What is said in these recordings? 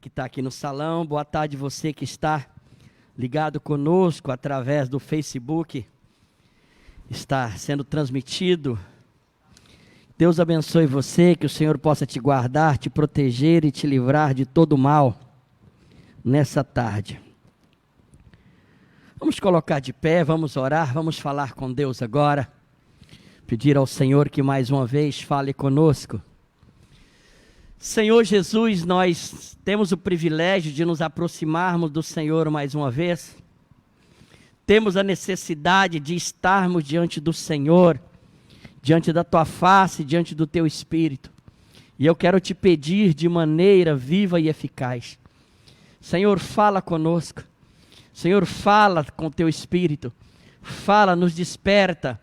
que está aqui no salão, boa tarde você que está ligado conosco através do Facebook, está sendo transmitido. Deus abençoe você, que o Senhor possa te guardar, te proteger e te livrar de todo mal nessa tarde. Vamos colocar de pé, vamos orar, vamos falar com Deus agora. Pedir ao Senhor que mais uma vez fale conosco. Senhor Jesus, nós temos o privilégio de nos aproximarmos do Senhor mais uma vez. Temos a necessidade de estarmos diante do Senhor, diante da Tua face, diante do Teu Espírito. E eu quero te pedir de maneira viva e eficaz. Senhor, fala conosco. Senhor, fala com o Teu Espírito. Fala, nos desperta.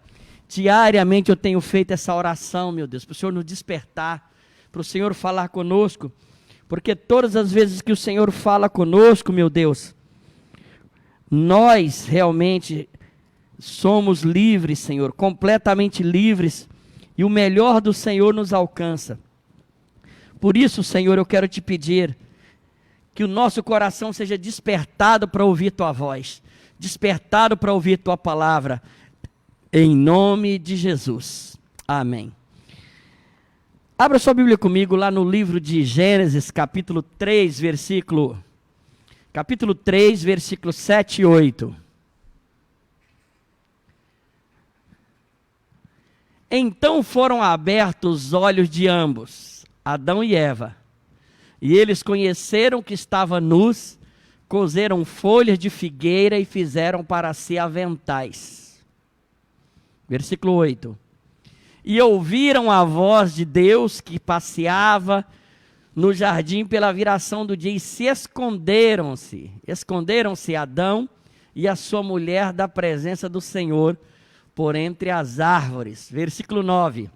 Diariamente eu tenho feito essa oração, meu Deus, para o Senhor nos despertar, para o Senhor falar conosco, porque todas as vezes que o Senhor fala conosco, meu Deus, nós realmente somos livres, Senhor, completamente livres, e o melhor do Senhor nos alcança. Por isso, Senhor, eu quero te pedir que o nosso coração seja despertado para ouvir Tua voz, despertado para ouvir Tua palavra, em nome de Jesus. Amém. Abra sua Bíblia comigo lá no livro de Gênesis, capítulo 3, versículo 7 e 8. Então foram abertos os olhos de ambos, Adão e Eva, e eles conheceram que estavam nus, coseram folhas de figueira e fizeram para si aventais. Versículo 8. E ouviram a voz de Deus que passeava no jardim pela viração do dia, e se esconderam-se Adão e a sua mulher da presença do Senhor por entre as árvores. Versículo 9.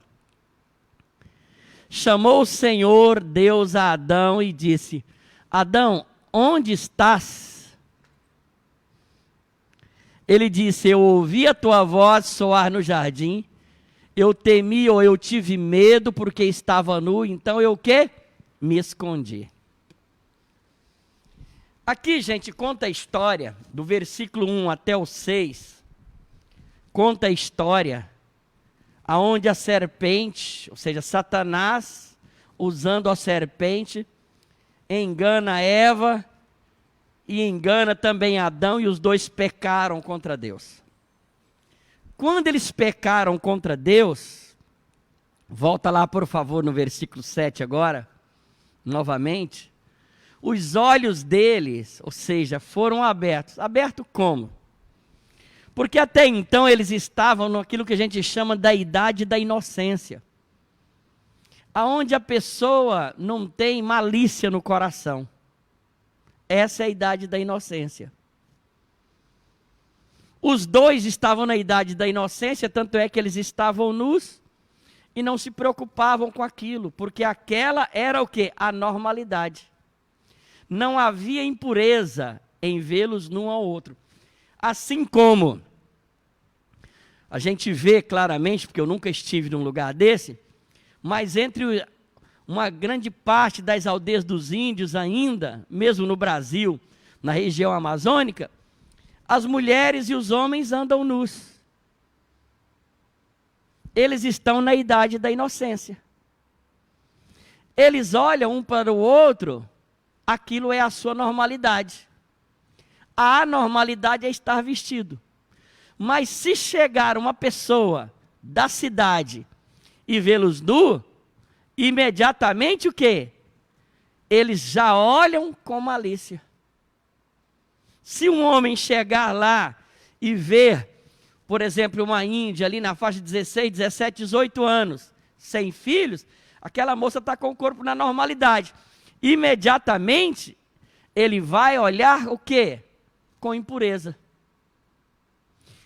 Chamou o Senhor Deus a Adão e disse: Adão, onde estás? Ele disse: eu ouvi a tua voz soar no jardim, eu temi ou eu tive medo porque estava nu, então eu o quê? Me escondi. Aqui, gente, conta a história, do versículo 1 até o 6, conta a história aonde a serpente, ou seja, Satanás, usando a serpente, engana Eva, e engana também Adão, e os dois pecaram contra Deus. Quando eles pecaram contra Deus, volta lá por favor no versículo 7 agora, novamente, os olhos deles, ou seja, foram abertos. Aberto como? Porque até então eles estavam naquilo que a gente chama da idade da inocência, aonde a pessoa não tem malícia no coração. Essa é a idade da inocência. Os dois estavam na idade da inocência, tanto é que eles estavam nus e não se preocupavam com aquilo, porque aquela era o quê? A normalidade. Não havia impureza em vê-los num ao outro. Assim como a gente vê claramente, porque eu nunca estive num lugar desse, mas entre uma grande parte das aldeias dos índios ainda, mesmo no Brasil, na região amazônica, as mulheres e os homens andam nus. Eles estão na idade da inocência. Eles olham um para o outro, aquilo é a sua normalidade. A anormalidade é estar vestido. Mas se chegar uma pessoa da cidade e vê-los nus, imediatamente o quê? Eles já olham com malícia. Se um homem chegar lá e ver, por exemplo, uma índia ali na faixa de 16, 17, 18 anos, sem filhos, aquela moça está com o corpo na normalidade. Imediatamente, ele vai olhar o quê? Com impureza.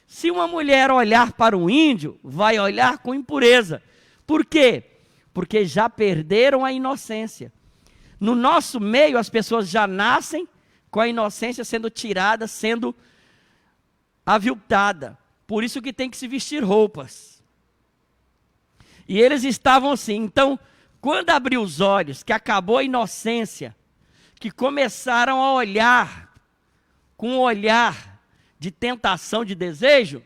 Se uma mulher olhar para um índio, vai olhar com impureza. Por quê? Porque já perderam a inocência. No nosso meio, as pessoas já nascem com a inocência sendo tirada, sendo aviltada. Por isso que tem que se vestir roupas. E eles estavam assim. Então, quando abriu os olhos, que acabou a inocência, que começaram a olhar com um olhar de tentação, de desejo,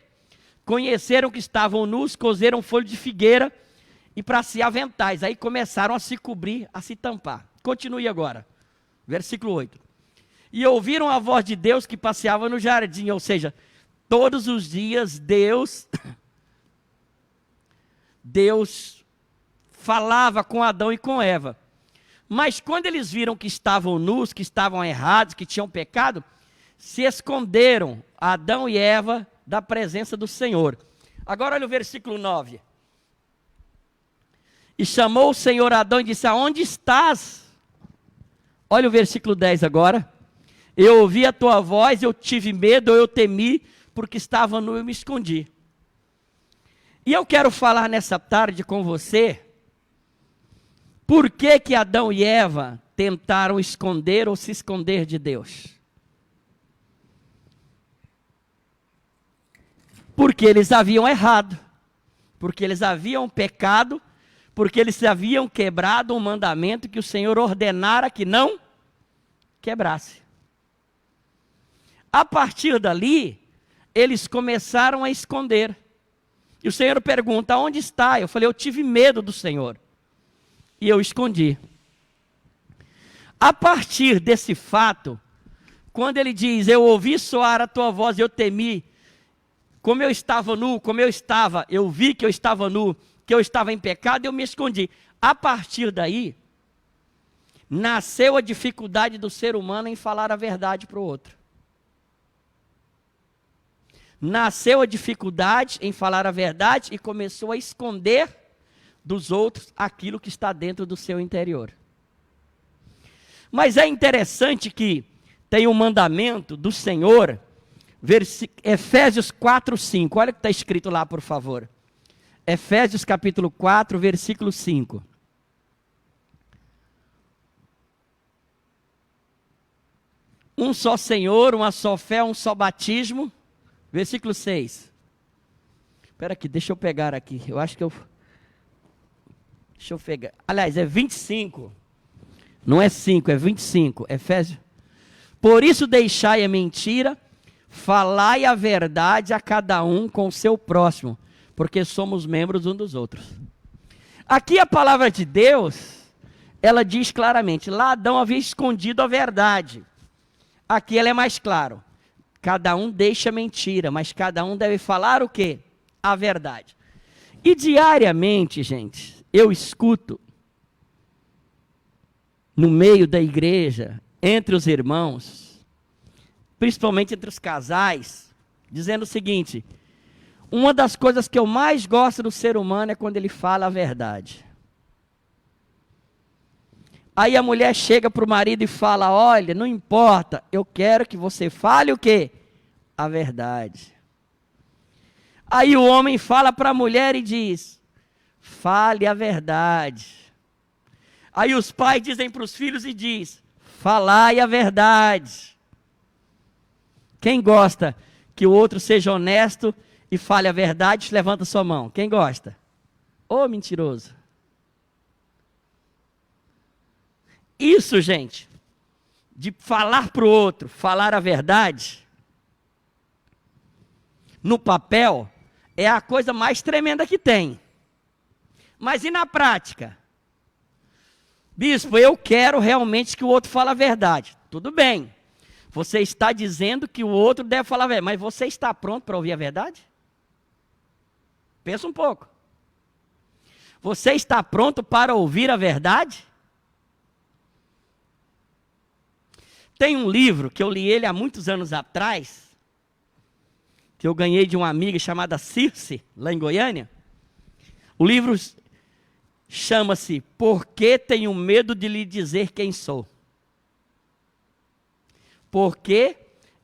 conheceram que estavam nus, cozeram folha de figueira e para si aventais. Aí começaram a se cobrir, a se tampar. Continue agora, versículo 8. E ouviram a voz de Deus que passeava no jardim, ou seja, todos os dias Deus falava com Adão e com Eva. Mas quando eles viram que estavam nus, que estavam errados, que tinham pecado, se esconderam, Adão e Eva, da presença do Senhor. Agora olha o versículo 9. E chamou o Senhor Adão e disse: aonde estás? Olha o versículo 10 agora. Eu ouvi a tua voz, eu tive medo, eu temi, porque estava nu e me escondi. E eu quero falar nessa tarde com você, por que Adão e Eva tentaram esconder ou se esconder de Deus? Porque eles haviam errado, porque eles haviam pecado, porque eles haviam quebrado um mandamento que o Senhor ordenara que não quebrasse. A partir dali, eles começaram a esconder. E o Senhor pergunta: onde está? Eu falei: eu tive medo do Senhor. E eu escondi. A partir desse fato, quando ele diz: eu ouvi soar a tua voz e eu temi, como eu estava nu, eu vi que eu estava nu, que eu estava em pecado, eu me escondi. A partir daí, nasceu a dificuldade do ser humano em falar a verdade para o outro. Nasceu a dificuldade em falar a verdade e começou a esconder dos outros aquilo que está dentro do seu interior. Mas é interessante que tem um mandamento do Senhor, Efésios 4, 5. Olha o que está escrito lá, por favor. Efésios capítulo 4, versículo 5. Um só Senhor, uma só fé, um só batismo. Versículo 6. Espera aqui, deixa eu pegar aqui. Eu acho que eu... Deixa eu pegar. Aliás, é 25. Não é 5, é 25. Efésios. Por isso deixai a mentira, falai a verdade a cada um com o seu próximo, porque somos membros uns dos outros. Aqui a palavra de Deus, ela diz claramente, lá Adão havia escondido a verdade. Aqui ela é mais claro. Cada um deixa a mentira, mas cada um deve falar o quê? A verdade. E diariamente, gente, eu escuto no meio da igreja, entre os irmãos, principalmente entre os casais, dizendo o seguinte: uma das coisas que eu mais gosto do ser humano é quando ele fala a verdade. Aí a mulher chega para o marido e fala: olha, não importa, eu quero que você fale o quê? A verdade. Aí o homem fala para a mulher e diz: fale a verdade. Aí os pais dizem para os filhos e diz: falai a verdade. Quem gosta que o outro seja honesto e fale a verdade, levanta sua mão. Quem gosta? Ô mentiroso. Isso, gente, de falar para o outro, falar a verdade, no papel, é a coisa mais tremenda que tem. Mas e na prática? Bispo, eu quero realmente que o outro fale a verdade. Tudo bem. Você está dizendo que o outro deve falar a verdade, mas você está pronto para ouvir a verdade? Pensa um pouco. Você está pronto para ouvir a verdade? Tem um livro que eu li ele há muitos anos atrás, que eu ganhei de uma amiga chamada Circe, lá em Goiânia. O livro chama-se Por que Tenho Medo de Lhe Dizer Quem Sou? Por que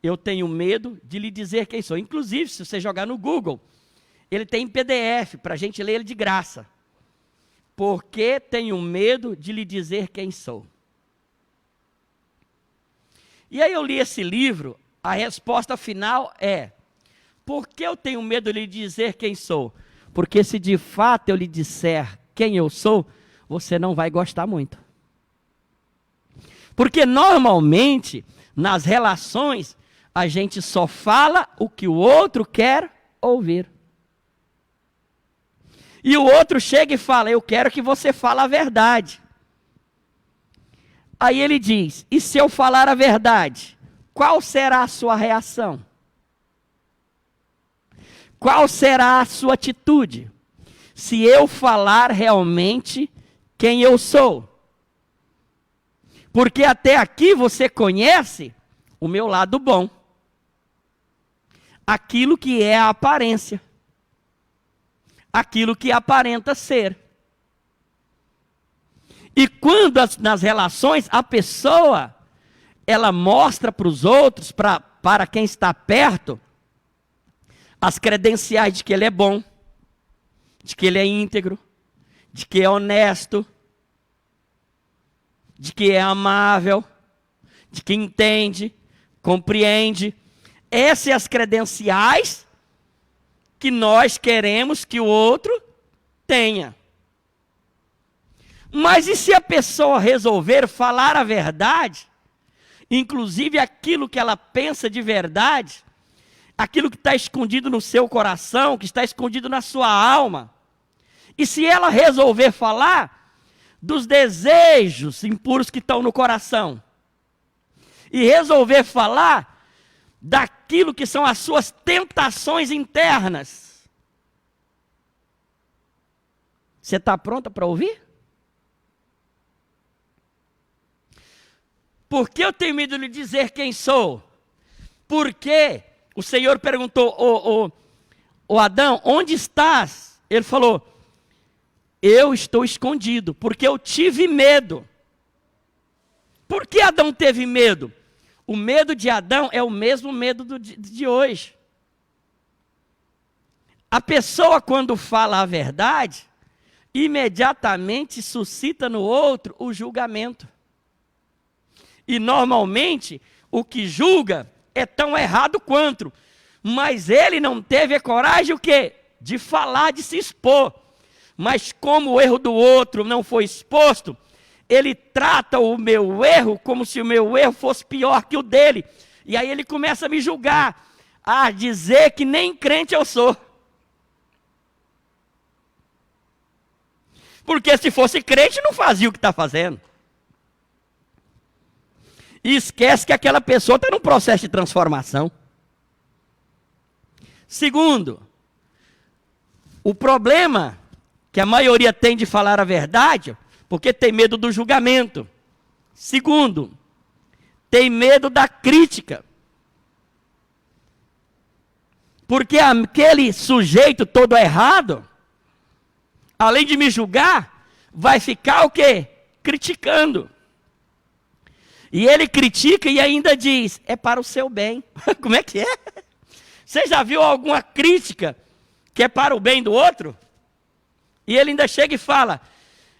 eu tenho medo de lhe dizer quem sou? Inclusive, se você jogar no Google, ele tem em PDF, para a gente ler ele de graça. Por que tenho medo de lhe dizer quem sou? E aí eu li esse livro, a resposta final é: por que eu tenho medo de lhe dizer quem sou? Porque se de fato eu lhe disser quem eu sou, você não vai gostar muito. Porque normalmente, nas relações, a gente só fala o que o outro quer ouvir. E o outro chega e fala, eu quero que você fale a verdade. Aí ele diz, e se eu falar a verdade, qual será a sua reação? Qual será a sua atitude? Se eu falar realmente quem eu sou. Porque até aqui você conhece o meu lado bom. Aquilo que é a aparência. Aquilo que aparenta ser. E quando nas relações a pessoa, ela mostra para os outros, para quem está perto, as credenciais de que ele é bom, de que ele é íntegro, de que é honesto, de que é amável, de que entende, compreende. Essas são as credenciais que nós queremos que o outro tenha. Mas e se a pessoa resolver falar a verdade, inclusive aquilo que ela pensa de verdade, aquilo que está escondido no seu coração, que está escondido na sua alma, e se ela resolver falar dos desejos impuros que estão no coração, e resolver falar daquilo que são as suas tentações internas, você está pronta para ouvir? Por que eu tenho medo de lhe dizer quem sou? Porque o Senhor perguntou, ô Adão, onde estás? Ele falou, eu estou escondido, porque eu tive medo. Por que Adão teve medo? O medo de Adão é o mesmo medo de hoje. A pessoa, quando fala a verdade, imediatamente suscita no outro o julgamento. E normalmente, o que julga é tão errado quanto. Mas ele não teve a coragem o quê? De falar, de se expor. Mas como o erro do outro não foi exposto, ele trata o meu erro como se o meu erro fosse pior que o dele. E aí ele começa a me julgar, a dizer que nem crente eu sou. Porque se fosse crente, não fazia o que está fazendo. E esquece que aquela pessoa está num processo de transformação. Segundo, o problema que a maioria tem de falar a verdade, porque tem medo do julgamento. Segundo, tem medo da crítica. Porque aquele sujeito todo errado, além de me julgar, vai ficar o quê? Criticando. E ele critica e ainda diz, é para o seu bem. Como é que é? Você já viu alguma crítica que é para o bem do outro? E ele ainda chega e fala,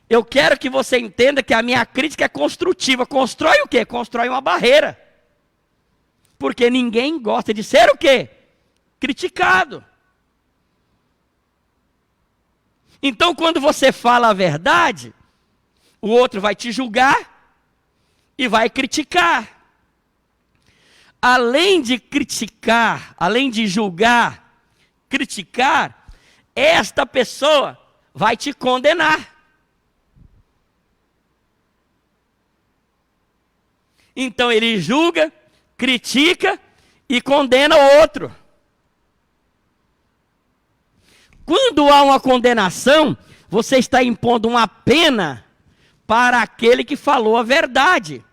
eu quero que você entenda que a minha crítica é construtiva. Constrói o quê? Constrói uma barreira. Porque ninguém gosta de ser o quê? Criticado. Então, quando você fala a verdade, o outro vai te julgar e vai criticar. Além de criticar, além de julgar, criticar, esta pessoa vai te condenar. Então ele julga, critica e condena o outro. Quando há uma condenação, você está impondo uma pena para aquele que falou a verdade.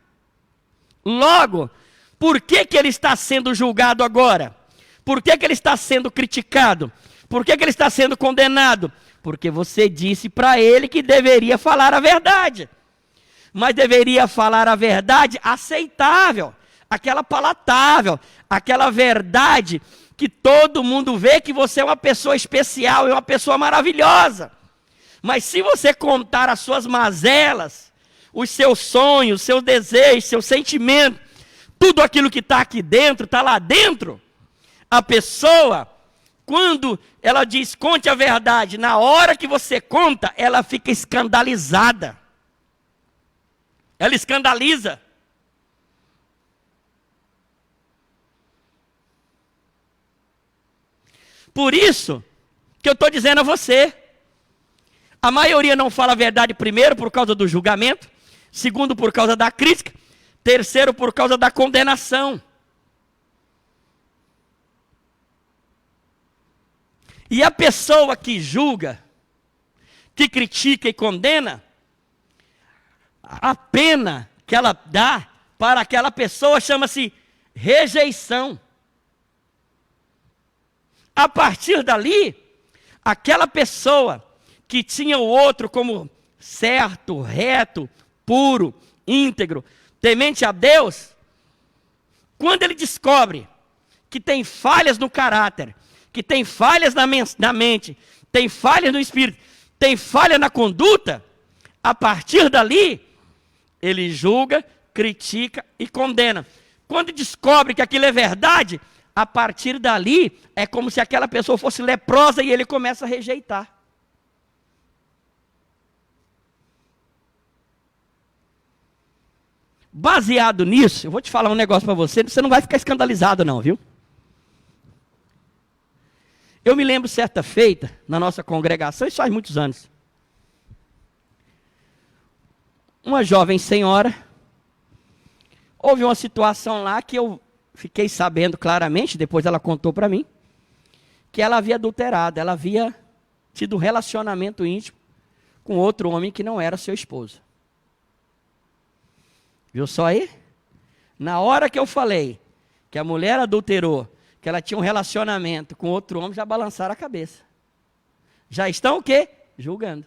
Logo, por que ele está sendo julgado agora? Por que ele está sendo criticado? Por que ele está sendo condenado? Porque você disse para ele que deveria falar a verdade. Mas deveria falar a verdade aceitável, aquela palatável, aquela verdade que todo mundo vê que você é uma pessoa especial, é uma pessoa maravilhosa. Mas se você contar as suas mazelas, os seus sonhos, seus desejos, seus sentimentos, tudo aquilo que está aqui dentro, está lá dentro, a pessoa, quando ela diz, conte a verdade, na hora que você conta, ela fica escandalizada. Ela escandaliza. Por isso que eu estou dizendo a você, a maioria não fala a verdade, primeiro por causa do julgamento, segundo por causa da crítica, terceiro por causa da condenação. E a pessoa que julga, que critica e condena, a pena que ela dá para aquela pessoa chama-se rejeição. A partir dali, aquela pessoa que tinha o outro como certo, reto, puro, íntegro, temente a Deus, quando ele descobre que tem falhas no caráter, que tem falhas na mente, tem falhas no espírito, tem falha na conduta, a partir dali, ele julga, critica e condena. Quando descobre que aquilo é verdade, a partir dali, é como se aquela pessoa fosse leprosa e ele começa a rejeitar. Baseado nisso, eu vou te falar um negócio para você não vai ficar escandalizado não, viu? Eu me lembro certa feita, na nossa congregação, isso faz muitos anos. Uma jovem senhora, houve uma situação lá que eu fiquei sabendo claramente, depois ela contou para mim, que ela havia adulterado, ela havia tido um relacionamento íntimo com outro homem que não era seu esposo. Viu só aí? Na hora que eu falei que a mulher adulterou, que ela tinha um relacionamento com outro homem, já balançaram a cabeça. Já estão o quê? Julgando.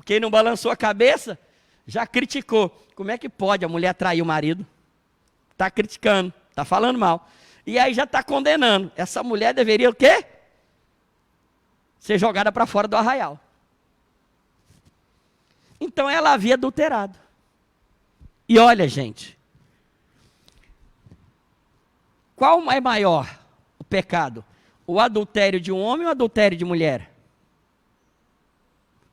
Quem não balançou a cabeça, já criticou. Como é que pode a mulher trair o marido? Está criticando, está falando mal. E aí já está condenando. Essa mulher deveria o quê? Ser jogada para fora do arraial. Então ela havia adulterado. E olha, gente, qual é maior o pecado? O adultério de um homem ou o adultério de mulher?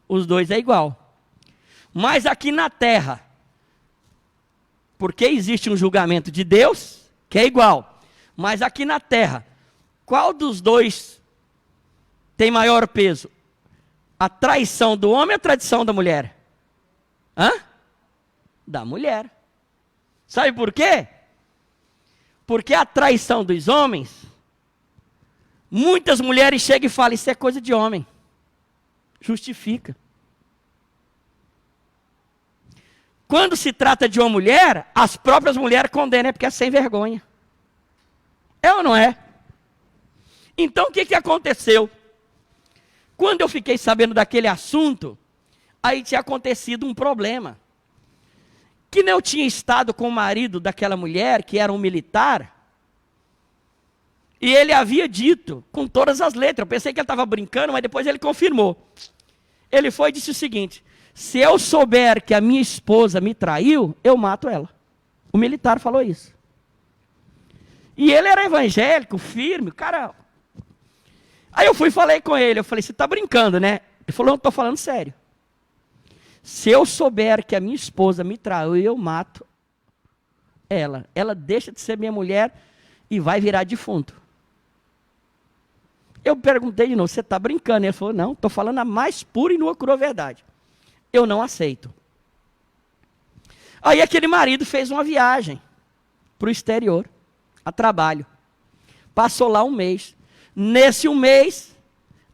Os dois é igual. Mas aqui na terra, porque existe um julgamento de Deus, que é igual. Mas aqui na terra, qual dos dois tem maior peso? A traição do homem ou a traição da mulher? Da mulher. Sabe por quê? Porque a traição dos homens, muitas mulheres chegam e falam, isso é coisa de homem. Justifica. Quando se trata de uma mulher, as próprias mulheres condenam, porque é sem vergonha. É ou não é? Então o que aconteceu? Quando eu fiquei sabendo daquele assunto, aí tinha acontecido um problema. Que eu tinha estado com o marido daquela mulher, que era um militar, e ele havia dito, com todas as letras, eu pensei que ele estava brincando, mas depois ele confirmou. Ele foi e disse o seguinte, se eu souber que a minha esposa me traiu, eu mato ela. O militar falou isso. E ele era evangélico, firme, o cara... Aí eu fui e falei com ele, eu falei, você está brincando, né? Ele falou, não, estou falando sério. Se eu souber que a minha esposa me traiu, eu mato ela. Ela deixa de ser minha mulher e vai virar defunto. Eu perguntei de novo, você está brincando? Ele falou, não, estou falando a mais pura e nua crua verdade. Eu não aceito. Aí aquele marido fez uma viagem para o exterior, a trabalho. Passou lá um mês. Nesse um mês,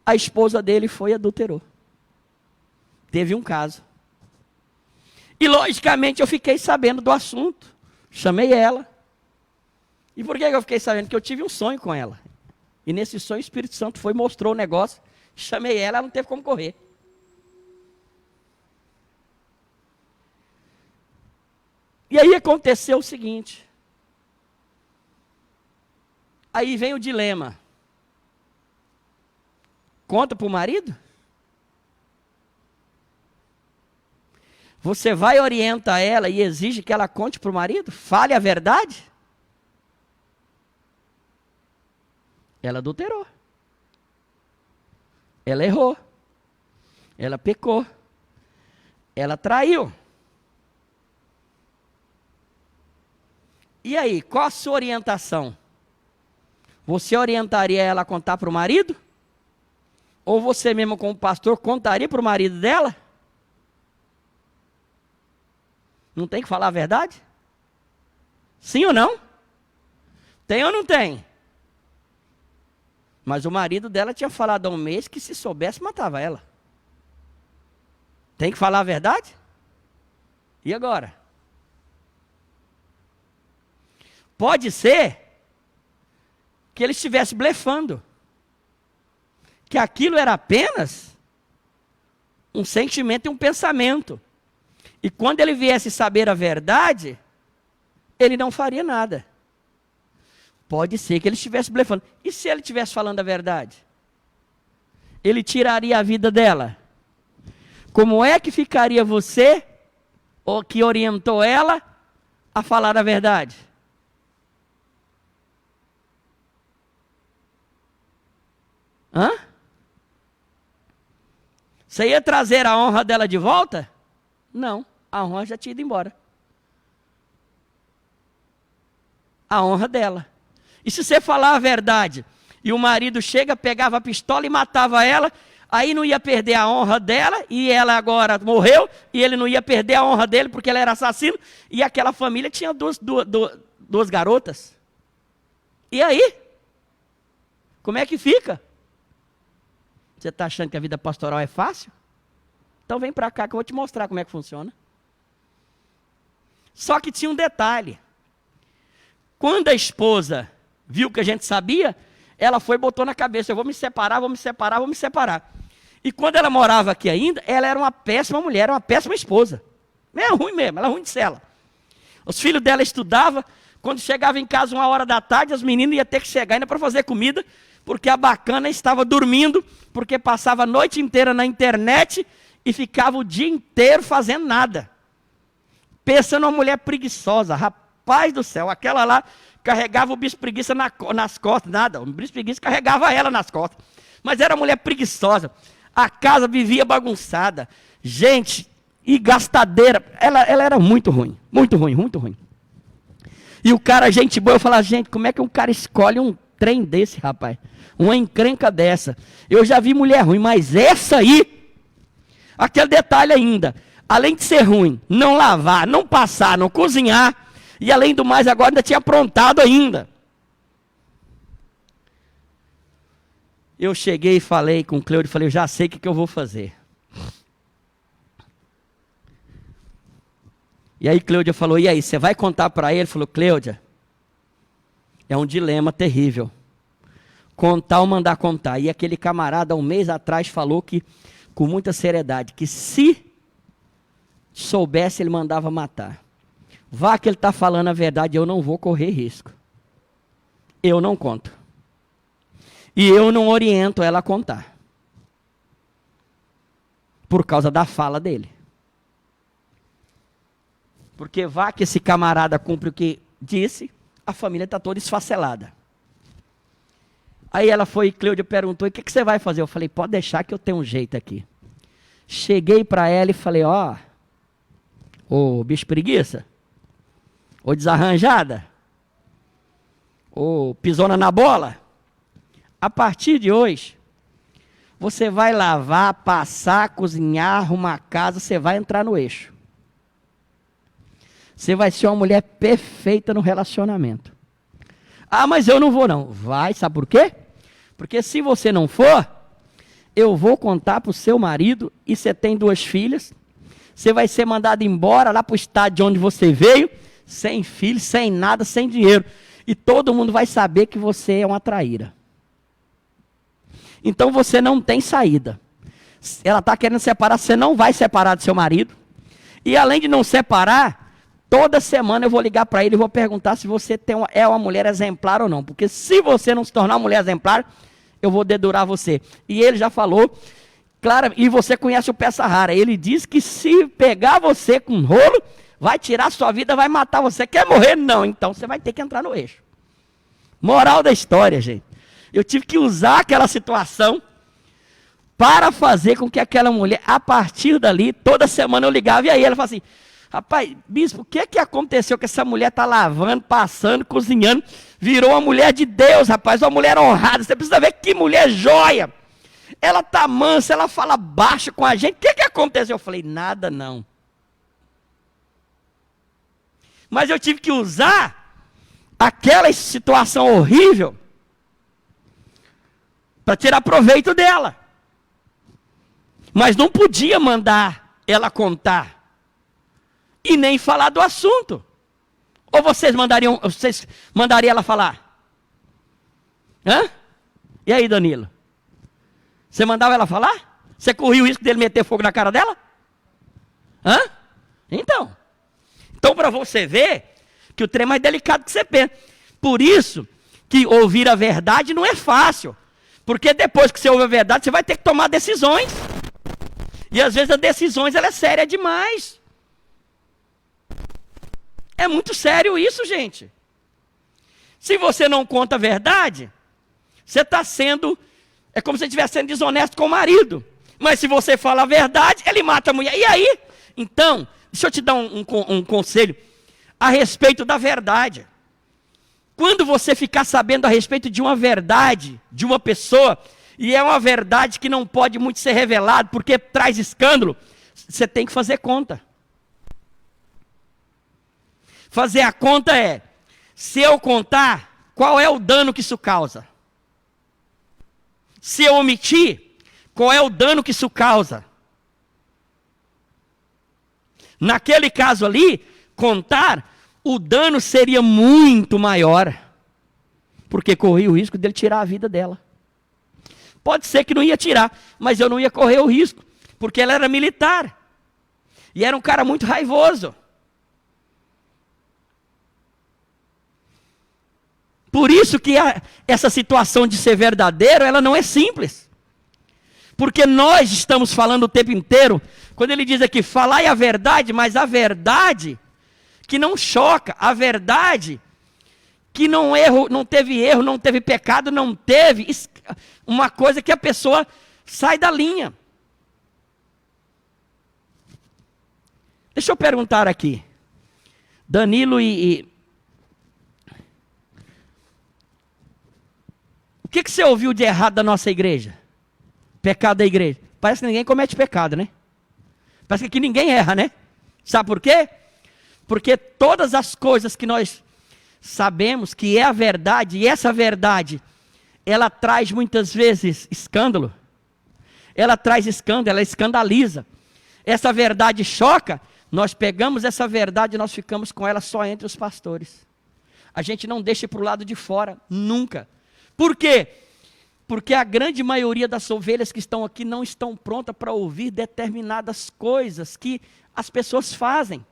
a esposa dele foi e adulterou. Teve um caso. E logicamente eu fiquei sabendo do assunto. Chamei ela. E por que eu fiquei sabendo? Porque eu tive um sonho com ela. E nesse sonho o Espírito Santo foi, mostrou o negócio. Chamei ela, ela não teve como correr. E aí aconteceu o seguinte. Aí vem o dilema. Conta para o marido? Você vai orientar ela e exige que ela conte para o marido? Fale a verdade? Ela adulterou. Ela errou. Ela pecou. Ela traiu. E aí, qual a sua orientação? Você orientaria ela a contar para o marido? Ou você mesmo como pastor contaria para o marido dela? Não tem que falar a verdade? Sim ou não? Tem ou não tem? Mas o marido dela tinha falado há um mês que se soubesse matava ela. Tem que falar a verdade? E agora? Pode ser que ele estivesse blefando. Que aquilo era apenas um sentimento e um pensamento. E quando ele viesse saber a verdade, ele não faria nada. Pode ser que ele estivesse blefando. E se ele estivesse falando a verdade? Ele tiraria a vida dela. Como é que ficaria você, ou que orientou ela, a falar a verdade? Hã? Você ia trazer a honra dela de volta? Não, a honra já tinha ido embora. A honra dela. E se você falar a verdade, e o marido chega, pegava a pistola e matava ela, aí não ia perder a honra dela, e ela agora morreu, e ele não ia perder a honra dele, porque ele era assassino, e aquela família tinha duas garotas. E aí? Como é que fica? Você está achando que a vida pastoral é fácil? Então vem para cá que eu vou te mostrar como é que funciona. Só que tinha um detalhe. Quando a esposa viu que a gente sabia, ela foi e botou na cabeça, eu vou me separar, vou me separar, vou me separar. E quando ela morava aqui ainda, ela era uma péssima mulher, era uma péssima esposa. É ruim mesmo, ela é ruim de cela. Os filhos dela estudavam, quando chegava em casa 1h da tarde, as meninas iam ter que chegar ainda para fazer comida, porque a bacana estava dormindo, porque passava a noite inteira na internet e ficava o dia inteiro fazendo nada. Pensa numa mulher preguiçosa, rapaz do céu, aquela lá carregava o bicho preguiça nas costas, nada, o bicho preguiça carregava ela nas costas. Mas era mulher preguiçosa, a casa vivia bagunçada, gente, e gastadeira, ela era muito ruim, muito ruim, muito ruim. E o cara, gente boa, eu falava, gente, como é que um cara escolhe um trem desse, rapaz? Uma encrenca dessa. Eu já vi mulher ruim, mas essa aí, aquele detalhe ainda, além de ser ruim, não lavar, não passar, não cozinhar, e além do mais, agora ainda tinha aprontado ainda. Eu cheguei e falei com o Cleudio, falei, eu já sei o que eu vou fazer. E aí Cleudia falou, e aí, você vai contar para ele? Ele falou, Cleudia, é um dilema terrível. Contar ou mandar contar. E aquele camarada, um mês atrás, falou que, com muita seriedade, que se soubesse, ele mandava matar. Vá que ele está falando a verdade, eu não vou correr risco. Eu não conto. E eu não oriento ela a contar. Por causa da fala dele. Porque vá que esse camarada cumpre o que disse, a família está toda esfacelada. Aí ela foi, Cleudia perguntou, e o que você vai fazer? Eu falei, pode deixar que eu tenho um jeito aqui. Cheguei para ela e falei, ó, ô bicho preguiça, ô desarranjada, ô pisona na bola, a partir de hoje, você vai lavar, passar, cozinhar, arrumar a casa, você vai entrar no eixo. Você vai ser uma mulher perfeita no relacionamento. Ah, mas eu não vou não. Vai, sabe por quê? Porque se você não for, eu vou contar para o seu marido, e você tem 2 filhas, você vai ser mandado embora lá para o estado de onde você veio, sem filho, sem nada, sem dinheiro. E todo mundo vai saber que você é uma traíra. Então você não tem saída. Ela está querendo separar, você não vai separar do seu marido. E além de não separar, toda semana eu vou ligar para ele e vou perguntar se você é uma mulher exemplar ou não. Porque se você não se tornar uma mulher exemplar, eu vou dedurar você. E ele já falou, claro, e você conhece o Peça Rara. Ele diz que se pegar você com um rolo, vai tirar sua vida, vai matar você. Quer morrer? Não. Então você vai ter que entrar no eixo. Moral da história, gente. Eu tive que usar aquela situação para fazer com que aquela mulher, a partir dali, toda semana eu ligava, e aí ela fala assim, Rapaz, bispo, o que aconteceu que essa mulher está lavando, passando, cozinhando, virou uma mulher de Deus, rapaz, uma mulher honrada, você precisa ver que mulher joia. Ela está mansa, ela fala baixo com a gente, o que aconteceu? Eu falei, nada não. Mas eu tive que usar aquela situação horrível para tirar proveito dela. Mas não podia mandar ela contar. E nem falar do assunto. Ou vocês mandariam ela falar? Hã? E aí, Danilo? Você mandava ela falar? Você corria o risco dele meter fogo na cara dela? Hã? Então, para você ver que o trem é mais delicado que você pensa. Por isso que ouvir a verdade não é fácil. Porque depois que você ouve a verdade, você vai ter que tomar decisões. E às vezes as decisões ela é séria demais. É muito sério isso, gente. Se você não conta a verdade, você está sendo... É como se você estivesse sendo desonesto com o marido. Mas se você fala a verdade, ele mata a mulher. E aí? Então, deixa eu te dar um conselho a respeito da verdade. Quando você ficar sabendo a respeito de uma verdade, de uma pessoa, e é uma verdade que não pode muito ser revelada, porque traz escândalo, você tem que fazer conta. Fazer a conta é, se eu contar, qual é o dano que isso causa? Se eu omitir, qual é o dano que isso causa? Naquele caso ali, contar, o dano seria muito maior. Porque corria o risco dele tirar a vida dela. Pode ser que não ia tirar, mas eu não ia correr o risco. Porque ela era militar. E era um cara muito raivoso. Por isso que essa situação de ser verdadeiro, ela não é simples. Porque nós estamos falando o tempo inteiro, quando ele diz aqui, falai a verdade, mas a verdade que não choca, a verdade que não teve erro, não teve pecado, não teve uma coisa que a pessoa sai da linha. Deixa eu perguntar aqui, Danilo o que você ouviu de errado da nossa igreja? Pecado da igreja. Parece que ninguém comete pecado, né? Parece que aqui ninguém erra, né? Sabe por quê? Porque todas as coisas que nós sabemos que é a verdade, e essa verdade, ela traz muitas vezes escândalo. Ela traz escândalo, ela escandaliza. Essa verdade choca, nós pegamos essa verdade e nós ficamos com ela só entre os pastores. A gente não deixa para o lado de fora, nunca. Por quê? Porque a grande maioria das ovelhas que estão aqui não estão prontas para ouvir determinadas coisas que as pessoas fazem.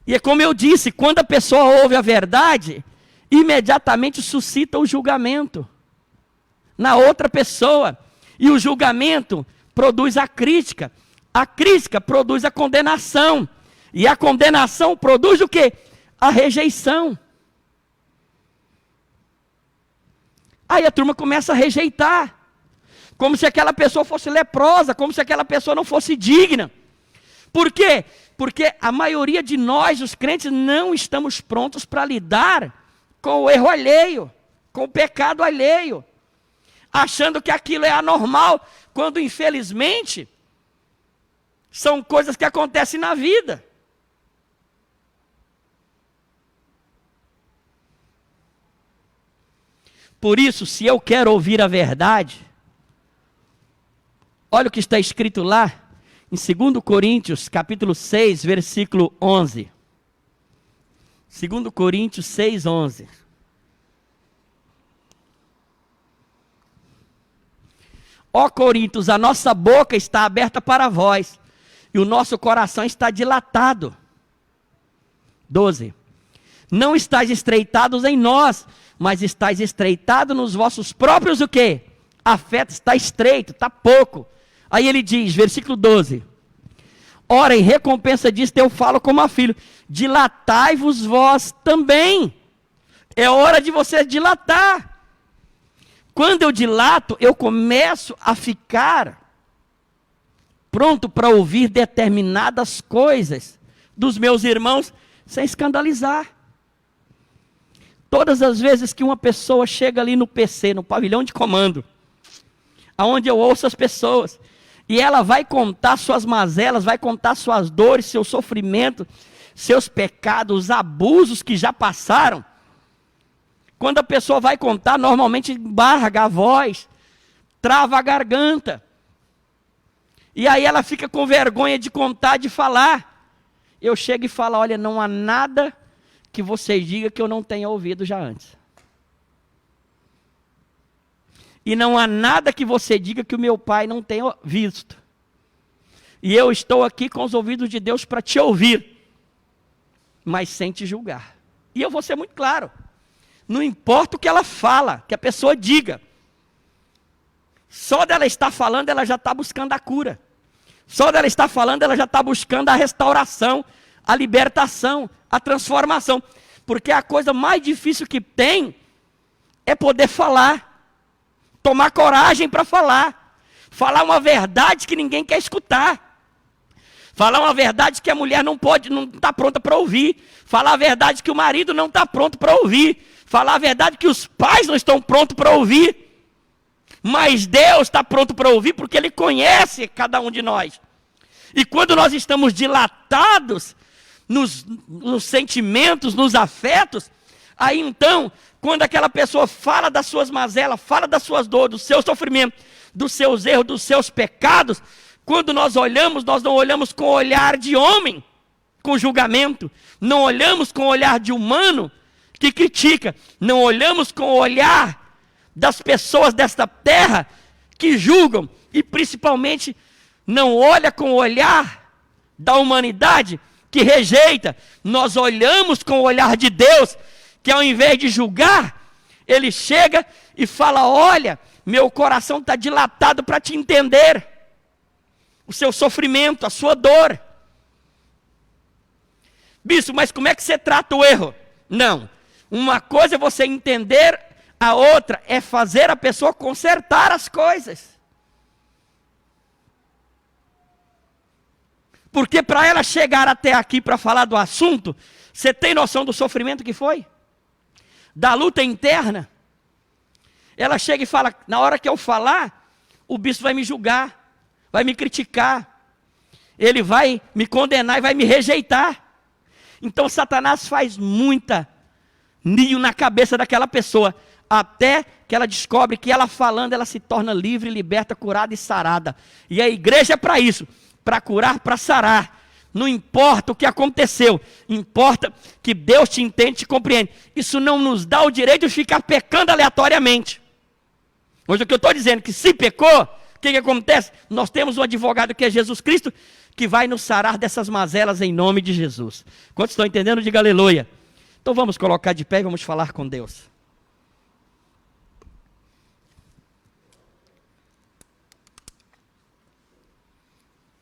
E é como eu disse, quando a pessoa ouve a verdade, imediatamente suscita o julgamento na outra pessoa. E o julgamento produz a crítica produz a condenação. E a condenação produz o quê? A rejeição. Aí a turma começa a rejeitar, como se aquela pessoa fosse leprosa, como se aquela pessoa não fosse digna. Por quê? Porque a maioria de nós, os crentes, não estamos prontos para lidar com o erro alheio, com o pecado alheio, achando que aquilo é anormal, quando infelizmente são coisas que acontecem na vida. Por isso, se eu quero ouvir a verdade, olha o que está escrito lá, em 2 Coríntios, capítulo 6, versículo 11. 2 Coríntios 6, 11. Ó Coríntios, a nossa boca está aberta para vós, e o nosso coração está dilatado. 12. Não estáis estreitados em nós, mas estáis estreitados nos vossos próprios o quê? Afetos, está estreito, está pouco. Aí ele diz, versículo 12. Ora, em recompensa disso eu falo como a filho, dilatai-vos vós também. É hora de você dilatar. Quando eu dilato, eu começo a ficar pronto para ouvir determinadas coisas dos meus irmãos sem escandalizar. Todas as vezes que uma pessoa chega ali no PC, no pavilhão de comando, aonde eu ouço as pessoas, e ela vai contar suas mazelas, vai contar suas dores, seu sofrimento, seus pecados, os abusos que já passaram. Quando a pessoa vai contar, normalmente embarga a voz, trava a garganta. E aí ela fica com vergonha de contar, de falar. Eu chego e falo, olha, não há nada que você diga que eu não tenha ouvido já antes. E não há nada que você diga que o meu pai não tenha visto. E eu estou aqui com os ouvidos de Deus para te ouvir, mas sem te julgar. E eu vou ser muito claro. Não importa o que ela fala, que a pessoa diga. Só dela estar falando, ela já está buscando a cura. Só dela estar falando, ela já está buscando a restauração, a libertação, a transformação. Porque a coisa mais difícil que tem é poder falar. Tomar coragem para falar. Falar uma verdade que ninguém quer escutar. Falar uma verdade que a mulher não está pronta para ouvir. Falar a verdade que o marido não está pronto para ouvir. Falar a verdade que os pais não estão prontos para ouvir. Mas Deus está pronto para ouvir porque Ele conhece cada um de nós. E quando nós estamos dilatados nos sentimentos, nos afetos, aí então, quando aquela pessoa fala das suas mazelas, fala das suas dores, do seu sofrimento, dos seus erros, dos seus pecados, quando nós olhamos, nós não olhamos com o olhar de homem, com julgamento, não olhamos com o olhar de humano que critica, não olhamos com o olhar das pessoas desta terra que julgam, e principalmente não olha com o olhar da humanidade que rejeita. Nós olhamos com o olhar de Deus, que ao invés de julgar, Ele chega e fala, olha, meu coração está dilatado para te entender, o seu sofrimento, a sua dor. Bispo, mas como é que você trata o erro? Não, uma coisa é você entender, a outra é fazer a pessoa consertar as coisas. Porque para ela chegar até aqui para falar do assunto, você tem noção do sofrimento que foi? Da luta interna? Ela chega e fala, na hora que eu falar, o bispo vai me julgar, vai me criticar, ele vai me condenar e vai me rejeitar. Então Satanás faz muita ninho na cabeça daquela pessoa, até que ela descobre que ela falando, ela se torna livre, liberta, curada e sarada. E a igreja é para isso, para curar, para sarar. Não importa o que aconteceu, importa que Deus te entende, te compreende. Isso não nos dá o direito de ficar pecando aleatoriamente. Hoje o que eu estou dizendo, que se pecou, o que acontece? Nós temos um advogado que é Jesus Cristo, que vai nos sarar dessas mazelas em nome de Jesus. Quantos estão entendendo? Diga aleluia. Então vamos colocar de pé e vamos falar com Deus.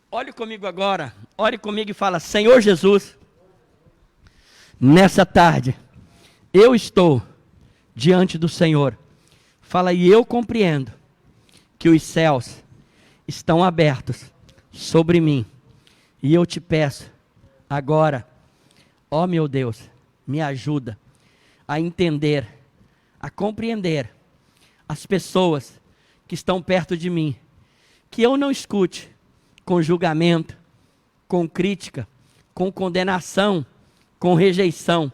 Olhe comigo agora, ore comigo e fala, Senhor Jesus, nessa tarde, eu estou diante do Senhor. Fala, e eu compreendo que os céus estão abertos sobre mim. E eu te peço, agora, ó meu Deus, me ajuda a entender, a compreender as pessoas que estão perto de mim. Que eu não escute com julgamento, com crítica, com condenação, com rejeição,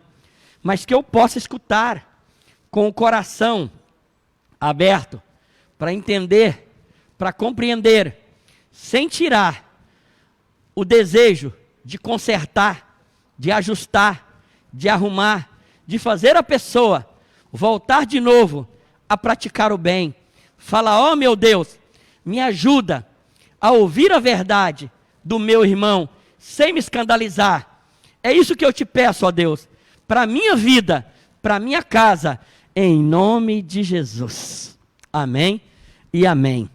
mas que eu possa escutar com o coração aberto para entender, para compreender, sem tirar o desejo de consertar, de ajustar, de arrumar, de fazer a pessoa voltar de novo a praticar o bem. Fala, ó meu Deus, me ajuda a ouvir a verdade do meu irmão, sem me escandalizar. É isso que eu te peço, ó Deus, para a minha vida, para a minha casa, em nome de Jesus. Amém e amém.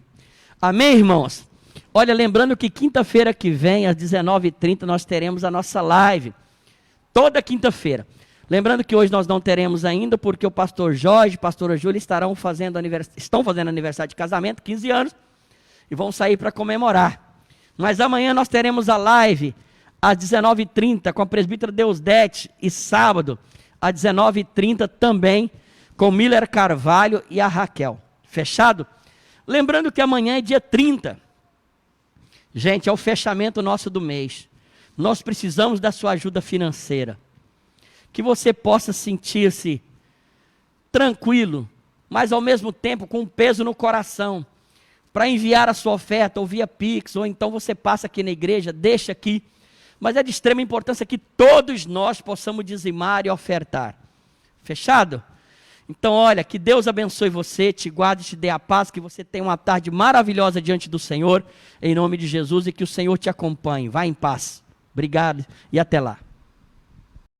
Amém, irmãos? Olha, lembrando que quinta-feira que vem, às 19h30, nós teremos a nossa live. Toda quinta-feira. Lembrando que hoje nós não teremos ainda, porque o pastor Jorge e a pastora Júlia estão fazendo aniversário de casamento, 15 anos, e vão sair para comemorar. Mas amanhã nós teremos a live às 19h30 com a presbítera Deusdete e sábado às 19h30 também com Miller Carvalho e a Raquel. Fechado? Lembrando que amanhã é dia 30. Gente, é o fechamento nosso do mês. Nós precisamos da sua ajuda financeira. Que você possa sentir-se tranquilo, mas ao mesmo tempo com um peso no coração, para enviar a sua oferta, ou via Pix, ou então você passa aqui na igreja, deixa aqui. Mas é de extrema importância que todos nós possamos dizimar e ofertar. Fechado? Então, olha, que Deus abençoe você, te guarde, te dê a paz, que você tenha uma tarde maravilhosa diante do Senhor, em nome de Jesus, e que o Senhor te acompanhe. Vá em paz. Obrigado e até lá.